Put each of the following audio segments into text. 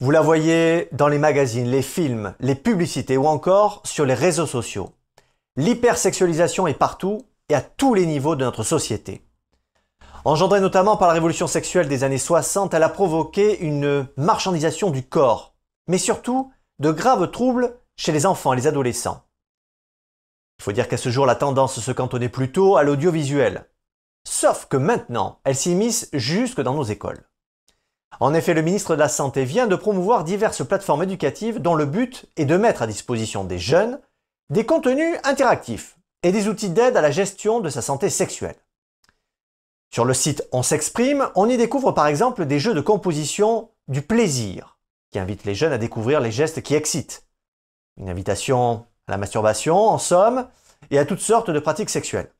Vous la voyez dans les magazines, les films, les publicités ou encore sur les réseaux sociaux. L'hypersexualisation est partout et à tous les niveaux de notre société. Engendrée notamment par la révolution sexuelle des années 60, elle a provoqué une marchandisation du corps, mais surtout de graves troubles chez les enfants et les adolescents. Il faut dire qu'à ce jour, la tendance se cantonnait plutôt à l'audiovisuel. Sauf que maintenant, elle s'immisce jusque dans nos écoles. En effet, le ministre de la Santé vient de promouvoir diverses plateformes éducatives dont le but est de mettre à disposition des jeunes des contenus interactifs et des outils d'aide à la gestion de sa santé sexuelle. Sur le site On s'exprime, on y découvre par exemple des jeux de composition du plaisir qui invitent les jeunes à découvrir les gestes qui excitent. Une invitation à la masturbation, en somme, et à toutes sortes de pratiques sexuelles.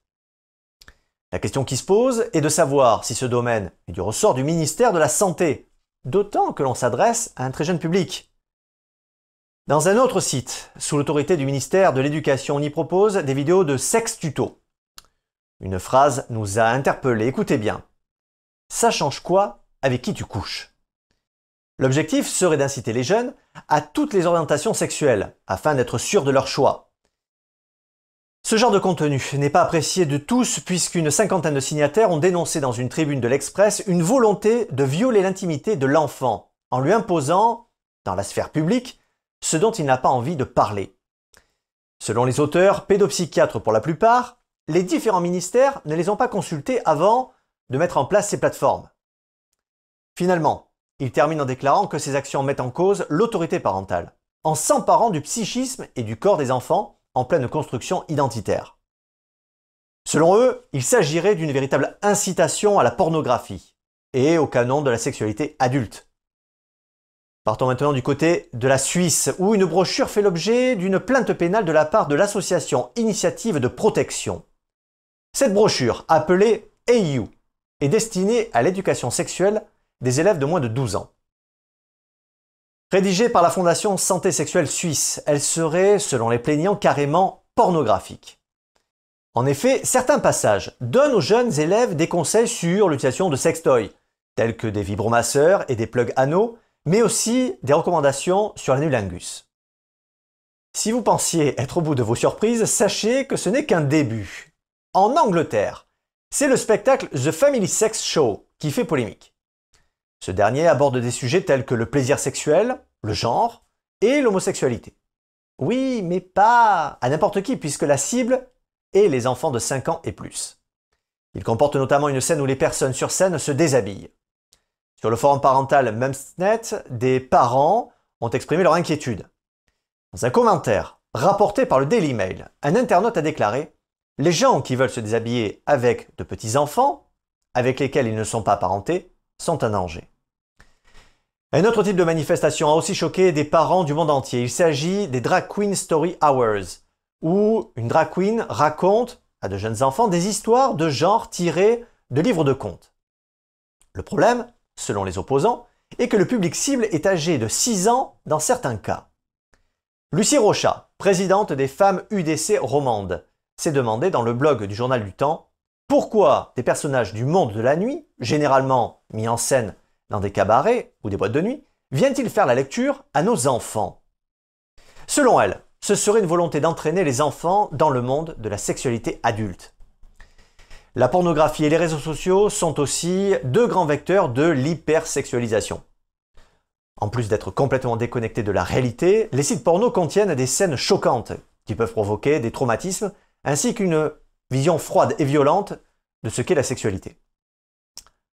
La question qui se pose est de savoir si ce domaine est du ressort du ministère de la Santé, d'autant que l'on s'adresse à un très jeune public. Dans un autre site, sous l'autorité du ministère de l'Éducation, on y propose des vidéos de sexe tuto. Une phrase nous a interpellés, écoutez bien. Ça change quoi avec qui tu couches? L'objectif serait d'inciter les jeunes à toutes les orientations sexuelles, afin d'être sûrs de leur choix. Ce genre de contenu n'est pas apprécié de tous puisqu'une cinquantaine de signataires ont dénoncé dans une tribune de l'Express une volonté de violer l'intimité de l'enfant en lui imposant, dans la sphère publique, ce dont il n'a pas envie de parler. Selon les auteurs, pédopsychiatres pour la plupart, les différents ministères ne les ont pas consultés avant de mettre en place ces plateformes. Finalement, ils terminent en déclarant que ces actions mettent en cause l'autorité parentale, en s'emparant du psychisme et du corps des enfants en pleine construction identitaire. Selon eux, il s'agirait d'une véritable incitation à la pornographie et au canon de la sexualité adulte. Partons maintenant du côté de la Suisse, où une brochure fait l'objet d'une plainte pénale de la part de l'association Initiative de Protection. Cette brochure, appelée Hey You, est destinée à l'éducation sexuelle des élèves de moins de 12 ans. Rédigée par la Fondation Santé Sexuelle Suisse, elle serait, selon les plaignants, carrément pornographique. En effet, certains passages donnent aux jeunes élèves des conseils sur l'utilisation de sextoys, tels que des vibromasseurs et des plugs anaux, mais aussi des recommandations sur l'anulingus. Si vous pensiez être au bout de vos surprises, sachez que ce n'est qu'un début. En Angleterre, c'est le spectacle The Family Sex Show qui fait polémique. Ce dernier aborde des sujets tels que le plaisir sexuel, le genre et l'homosexualité. Oui, mais pas à n'importe qui puisque la cible est les enfants de 5 ans et plus. Il comporte notamment une scène où les personnes sur scène se déshabillent. Sur le forum parental Mumsnet, des parents ont exprimé leur inquiétude. Dans un commentaire rapporté par le Daily Mail, un internaute a déclaré « Les gens qui veulent se déshabiller avec de petits enfants, avec lesquels ils ne sont pas parentés, sont un danger. » Un autre type de manifestation a aussi choqué des parents du monde entier. Il s'agit des Drag Queen Story Hours, où une drag queen raconte à de jeunes enfants des histoires de genre tirées de livres de contes. Le problème, selon les opposants, est que le public cible est âgé de 6 ans dans certains cas. Lucie Rochat, présidente des femmes UDC romandes, s'est demandé dans le blog du Journal du Temps pourquoi des personnages du monde de la nuit, généralement mis en scène dans des cabarets ou des boîtes de nuit, viennent-ils faire la lecture à nos enfants? Selon elle, ce serait une volonté d'entraîner les enfants dans le monde de la sexualité adulte. La pornographie et les réseaux sociaux sont aussi deux grands vecteurs de l'hypersexualisation. En plus d'être complètement déconnectés de la réalité, les sites porno contiennent des scènes choquantes qui peuvent provoquer des traumatismes ainsi qu'une vision froide et violente de ce qu'est la sexualité.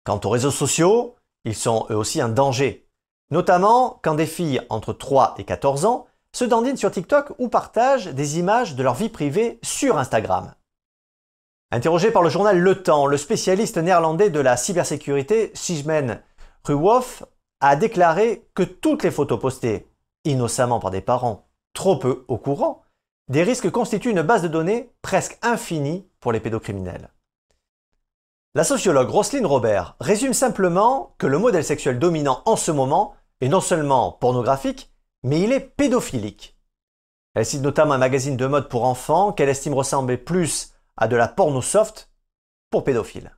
Quant aux réseaux sociaux, ils sont eux aussi un danger, notamment quand des filles entre 3 et 14 ans se dandinent sur TikTok ou partagent des images de leur vie privée sur Instagram. Interrogé par le journal Le Temps, le spécialiste néerlandais de la cybersécurité Siegmen Ruwoff a déclaré que toutes les photos postées innocemment par des parents trop peu au courant des risques constituent une base de données presque infinie pour les pédocriminels. La sociologue Roselyne Robert résume simplement que le modèle sexuel dominant en ce moment est non seulement pornographique, mais il est pédophilique. Elle cite notamment un magazine de mode pour enfants qu'elle estime ressembler plus à de la porno soft pour pédophiles.